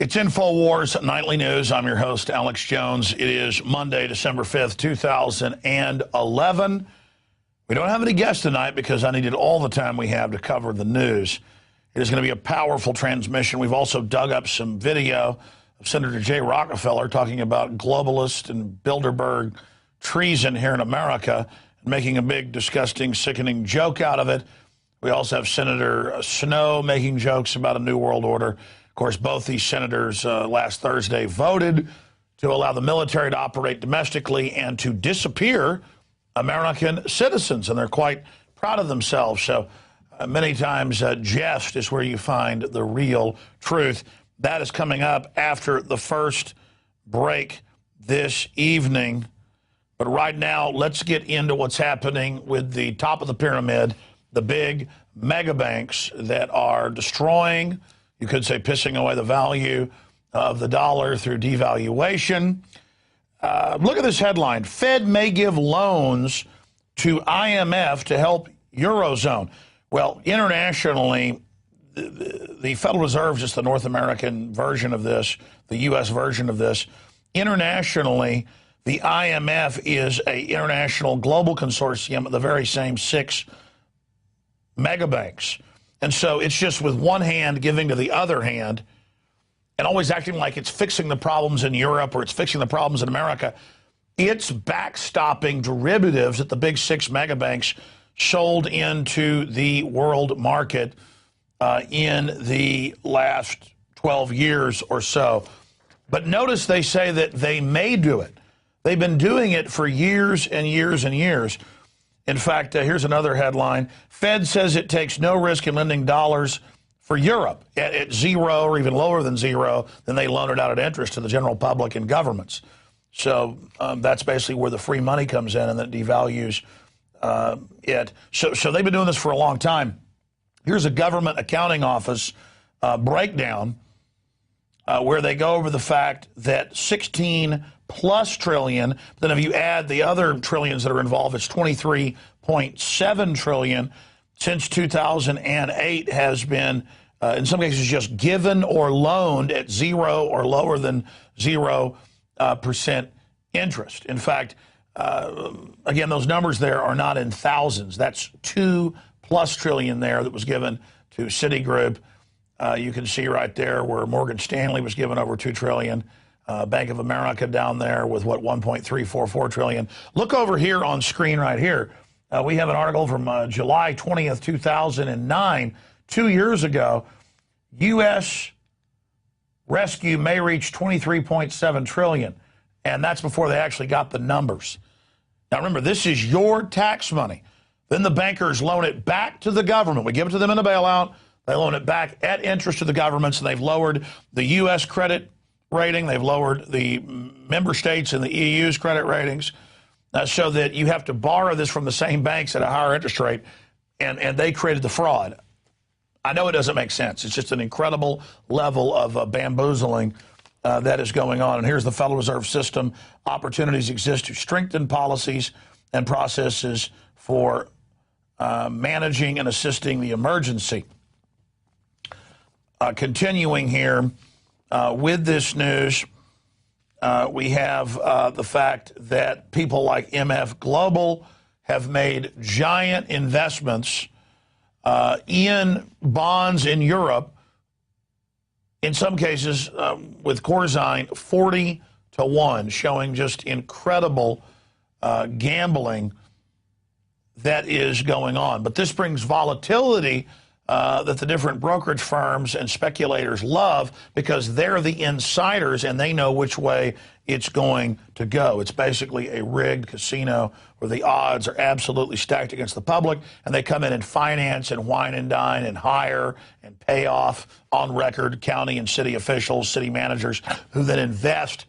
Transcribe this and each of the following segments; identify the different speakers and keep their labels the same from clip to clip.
Speaker 1: It's Infowars Nightly News. I'm your host, Alex Jones. It is Monday, December 5th, 2011. We don't have any guests tonight because I needed all the time we have to cover the news. It is going to be a powerful transmission. We've also dug up some video of Senator Jay Rockefeller talking about globalist and Bilderberg treason here in America, making a big, disgusting, sickening joke out of it. We also have Senator Snow making jokes about a new world order. Of course, both these senators last Thursday voted to allow the military to operate domestically and to disappear American citizens, and they're quite proud of themselves. So many times jest is where you find the real truth. That is coming up after the first break this evening. But right now, let's get into what's happening with the top of the pyramid, the big mega banks that are destroying, you could say pissing away the value of the dollar through devaluation. Look at this headline. Fed may give loans to IMF to help Eurozone. Well, internationally, the Federal Reserve is just the North American version of this, the U.S. version of this. Internationally, the IMF is an international global consortium of the very same six mega banks. And so it's just with one hand giving to the other hand and always acting like it's fixing the problems in Europe or it's fixing the problems in America. It's backstopping derivatives that the big six mega banks sold into the world market in the last 12 years or so. But notice they say that they may do it. They've been doing it for years and years and years. In fact, here's another headline. Fed says it takes no risk in lending dollars for Europe at zero or even lower than zero. Then they loan it out at interest to the general public and governments. So that's basically where the free money comes in, and that devalues it. So they've been doing this for a long time. Here's a government accounting office breakdown where they go over the fact that 16 plus trillion, then if you add the other trillions that are involved, it's 23.7 trillion since 2008 has been, in some cases, just given or loaned at zero or lower than 0% interest. In fact, again, those numbers there are not in thousands. That's 2+ trillion there that was given to Citigroup. You can see right there where Morgan Stanley was given over 2 trillion. Bank of America down there with, what, 1.344 trillion. Look over here on screen right here. We have an article from July 20th, 2009, 2 years ago. U.S. rescue may reach 23.7 trillion. And that's before they actually got the numbers. Now, remember, this is your tax money. Then the bankers loan it back to the government. We give it to them in a bailout. They loan it back at interest to the governments, and they've lowered the U.S. credit rating. They've lowered the member states and the EU's credit ratings so that you have to borrow this from the same banks at a higher interest rate, and they created the fraud. I know it doesn't make sense. It's just an incredible level of bamboozling that is going on. And here's the Federal Reserve System. Opportunities exist to strengthen policies and processes for managing and assisting the emergency. Continuing here, with this news, we have the fact that people like MF Global have made giant investments in bonds in Europe, in some cases with Corzine 40-1, showing just incredible gambling that is going on. But this brings volatility that the different brokerage firms and speculators love because they're the insiders and they know which way it's going to go. It's basically a rigged casino where the odds are absolutely stacked against the public, and they come in and finance and wine and dine and hire and pay off on record county and city officials, city managers, who then invest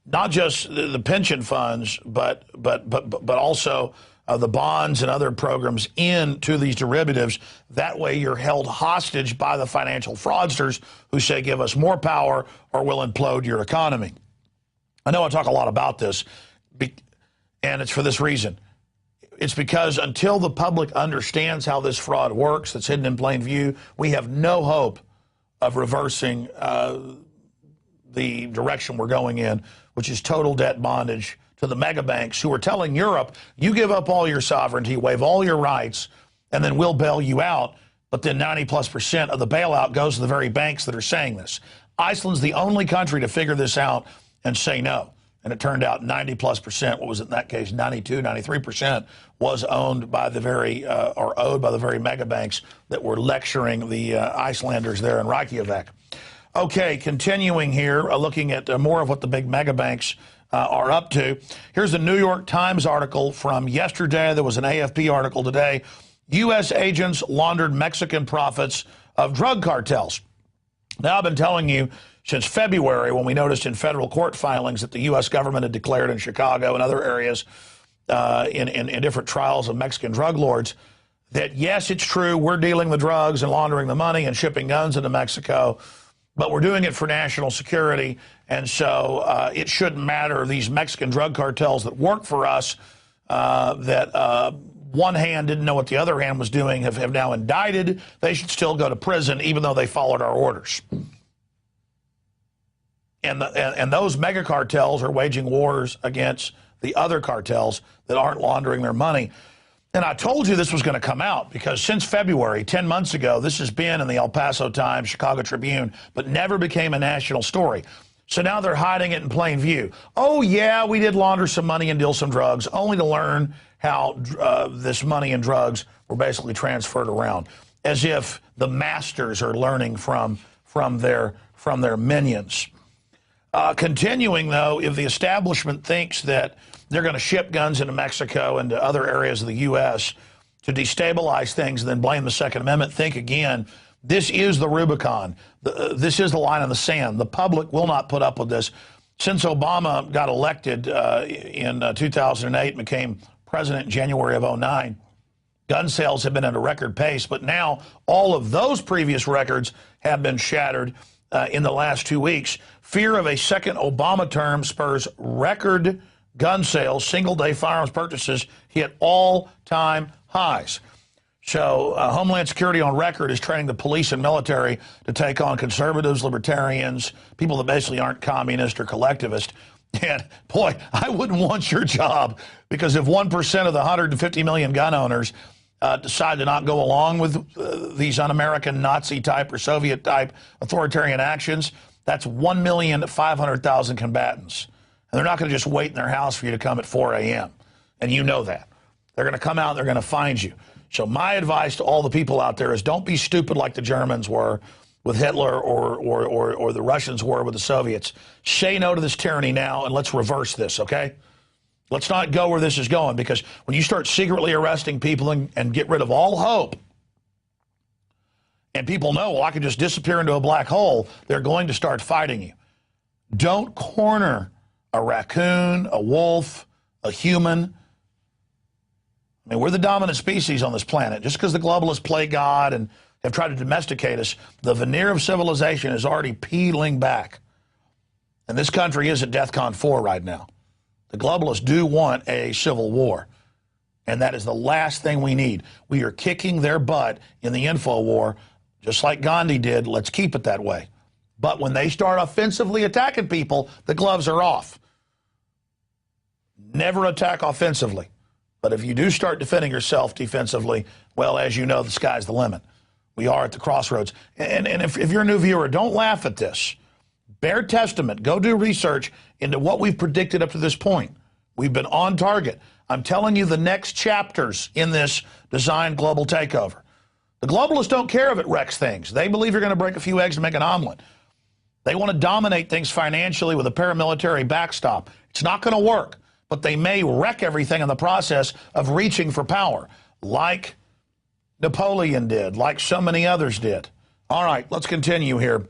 Speaker 1: not just the pension funds, but also the bonds and other programs into these derivatives. That way you're held hostage by the financial fraudsters who say, give us more power or we'll implode your economy. I know I talk a lot about this, and it's for this reason. It's because until the public understands how this fraud works, that's hidden in plain view, we have no hope of reversing the direction we're going in, which is total debt bondage to the mega banks who are telling Europe, you give up all your sovereignty, waive all your rights, and then we'll bail you out. But then 90+% of the bailout goes to the very banks that are saying this. Iceland's the only country to figure this out and say no. And it turned out 90+%, what was it in that case, 92, 93%, was owned by the very, or owed by the very mega banks that were lecturing the Icelanders there in Reykjavik. Okay, continuing here, looking at more of what the big mega banks are up to. Here's a New York Times article from yesterday. There was an AFP article today. U.S. agents laundered Mexican profits of drug cartels. Now, I've been telling you since February, when we noticed in federal court filings that the U.S. government had declared in Chicago and other areas in different trials of Mexican drug lords, that yes, it's true, we're dealing the drugs and laundering the money and shipping guns into Mexico, but we're doing it for national security, and so it shouldn't matter. These Mexican drug cartels that work for us, that one hand didn't know what the other hand was doing, have now indicted. They should still go to prison, even though they followed our orders. And those mega cartels are waging wars against the other cartels that aren't laundering their money. And I told you this was going to come out because since February, 10 months ago, this has been in the El Paso Times, Chicago Tribune, but never became a national story. So now they're hiding it in plain view. Oh, yeah, we did launder some money and deal some drugs, only to learn how this money and drugs were basically transferred around, as if the masters are learning from their minions. Continuing, though, if the establishment thinks that they're going to ship guns into Mexico and to other areas of the U.S. to destabilize things and then blame the Second Amendment, think again. This is the Rubicon. This is the line in the sand. The public will not put up with this. Since Obama got elected in 2008 and became president in January of 2009, gun sales have been at a record pace, but now all of those previous records have been shattered in the last 2 weeks. Fear of a second Obama term spurs record gun sales. Single-day firearms purchases hit all-time highs. So Homeland Security on record is training the police and military to take on conservatives, libertarians, people that basically aren't communist or collectivist. And, boy, I wouldn't want your job, because if 1% of the 150 million gun owners decide to not go along with these un-American Nazi-type or Soviet-type authoritarian actions, that's 1,500,000 combatants. And they're not going to just wait in their house for you to come at 4 a.m. And you know that. They're going to come out and they're going to find you. So my advice to all the people out there is don't be stupid like the Germans were with Hitler or the Russians were with the Soviets. Say no to this tyranny now, and let's reverse this, okay? Let's not go where this is going, because when you start secretly arresting people and get rid of all hope, and people know, well, I can just disappear into a black hole, they're going to start fighting you. Don't corner a raccoon, a wolf, a human. I mean, we're the dominant species on this planet. Just because the globalists play God and have tried to domesticate us, the veneer of civilization is already peeling back. And this country is at DEFCON 4 right now. The globalists do want a civil war, and that is the last thing we need. We are kicking their butt in the info war, just like Gandhi did. Let's keep it that way. But when they start offensively attacking people, the gloves are off. Never attack offensively. But if you do start defending yourself defensively, well, as you know, the sky's the limit. We are at the crossroads. And if you're a new viewer, don't laugh at this. Bear testament. Go do research into what we've predicted up to this point. We've been on target. I'm telling you the next chapters in this designed global takeover. The globalists don't care if it wrecks things. They believe you're going to break a few eggs and make an omelet. They want to dominate things financially with a paramilitary backstop. It's not going to work, but they may wreck everything in the process of reaching for power, like Napoleon did, like so many others did. All right, let's continue here.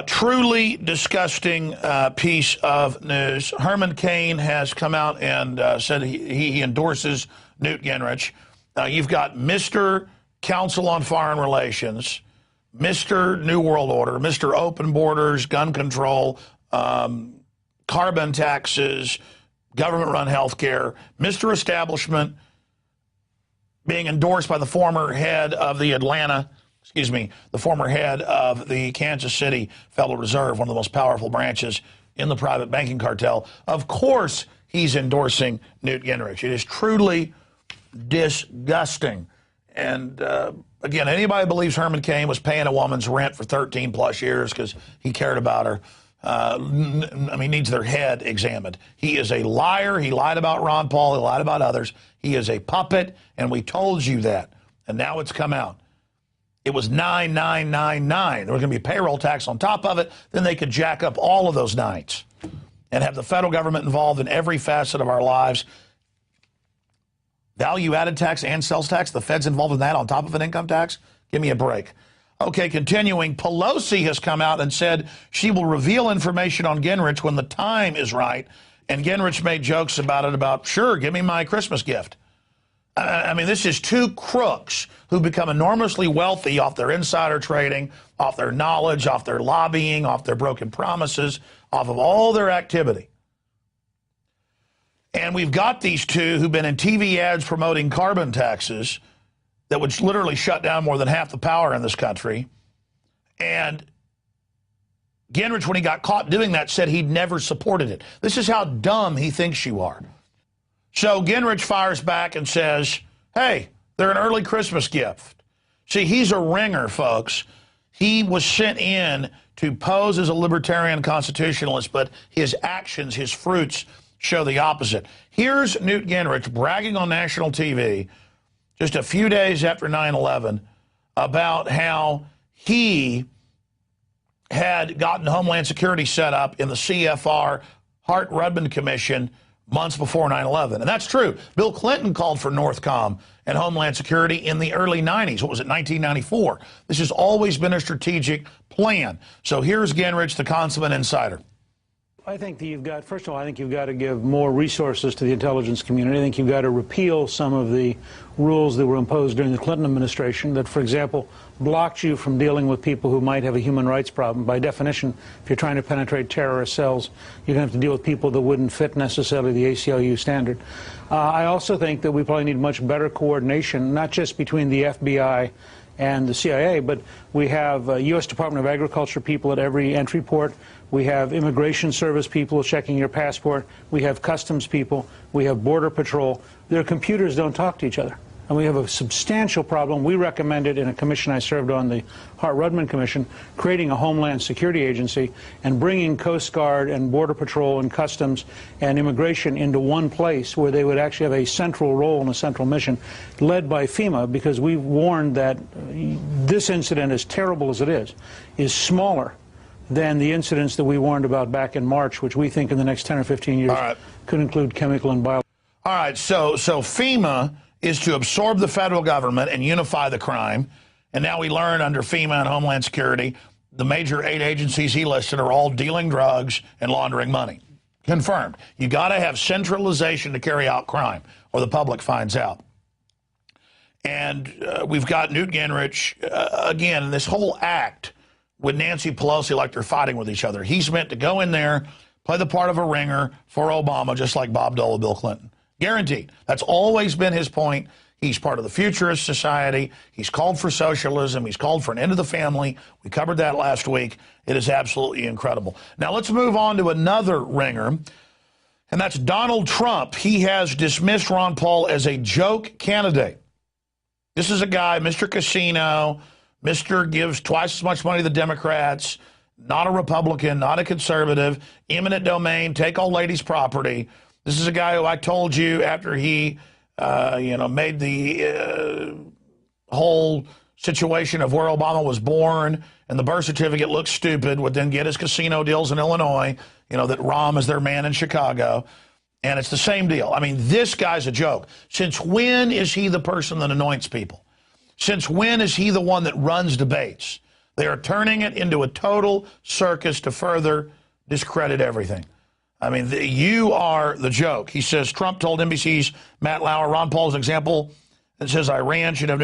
Speaker 1: Truly disgusting piece of news. Herman Cain has come out and said he endorses Newt Gingrich. You've got Mr. Council on Foreign Relations, Mr. New World Order, Mr. Open Borders, gun control, carbon taxes, government-run health care, Mr. Establishment being endorsed by the former head of the Atlanta excuse me, the former head of the Kansas City Federal Reserve, one of the most powerful branches in the private banking cartel. Of course, he's endorsing Newt Gingrich. It is truly disgusting. And again, anybody who believes Herman Cain was paying a woman's rent for 13 plus years because he cared about her, I mean, needs their head examined. He is a liar. He lied about Ron Paul. He lied about others. He is a puppet, and we told you that. And now it's come out. It was 9,999. There was going to be payroll tax on top of it. Then they could jack up all of those nines and have the federal government involved in every facet of our lives. Value-added tax and sales tax, the Fed's involved in that on top of an income tax? Give me a break. Okay, continuing, Pelosi has come out and said she will reveal information on Gingrich when the time is right. And Gingrich made jokes about it, about, sure, give me my Christmas gift. I mean, this is two crooks who become enormously wealthy off their insider trading, off their knowledge, off their lobbying, off their broken promises, off of all their activity. And we've got these two who've been in TV ads promoting carbon taxes that would literally shut down more than half the power in this country. And Gingrich, when he got caught doing that, said he'd never supported it. This is how dumb he thinks you are. So Gingrich fires back and says, hey, they're an early Christmas gift. See, he's a ringer, folks. He was sent in to pose as a libertarian constitutionalist, but his actions, his fruits, show the opposite. Here's Newt Gingrich bragging on national TV just a few days after 9/11 about how he had gotten Homeland Security set up in the CFR Hart-Rudman Commission months before 9/11. And that's true. Bill Clinton called for Northcom and Homeland Security in the early 90s. What was it, 1994? This has always been a strategic plan. So here's Gingrich, the consummate insider.
Speaker 2: I think that you've got, first of all, I think you've got to give more resources to the intelligence community. I think you've got to repeal some of the rules that were imposed during the Clinton administration that, for example, blocked you from dealing with people who might have a human rights problem. By definition, if you're trying to penetrate terrorist cells, you're going to have to deal with people that wouldn't fit necessarily the ACLU standard. I also think that we probably need much better coordination, not just between the FBI and the CIA, but we have U.S. Department of Agriculture people at every entry port. We have Immigration Service people checking your passport. We have Customs people. We have Border Patrol. Their computers don't talk to each other. And we have a substantial problem. We recommended in a commission I served on, the Hart-Rudman Commission, creating a Homeland Security Agency and bringing Coast Guard and Border Patrol and Customs and Immigration into one place where they would actually have a central role and a central mission led by FEMA, because we warned that this incident, as terrible as it is smaller than the incidents that we warned about back in March, which we think in the next 10 or 15 years could include chemical and biological.
Speaker 1: All right, so FEMA is to absorb the federal government and unify the crime. And now we learn under FEMA and Homeland Security, the major 8 agencies he listed are all dealing drugs and laundering money. Confirmed. You got to have centralization to carry out crime, or the public finds out. And we've got Newt Gingrich, again, this whole act with Nancy Pelosi, like they're fighting with each other. He's meant to go in there, play the part of a ringer for Obama, just like Bob Dole and Bill Clinton. Guaranteed. That's always been his point. He's part of the futurist society. He's called for socialism. He's called for an end of the family. We covered that last week. It is absolutely incredible. Now let's move on to another ringer, and that's Donald Trump. He has dismissed Ron Paul as a joke candidate. This is a guy, Mr. Casino, Mr. gives twice as much money to the Democrats, not a Republican, not a conservative, eminent domain, take all ladies' property. This is a guy who I told you after he, made the whole situation of where Obama was born and the birth certificate looked stupid, would then get his casino deals in Illinois, that Rahm is their man in Chicago. And it's the same deal. I mean, this guy's a joke. Since when is he the person that anoints people? Since when is he the one that runs debates? They are turning it into a total circus to further discredit everything. I mean, you are the joke. He says Trump told NBC's Matt Lauer, Ron Paul's an example, and says Iran should have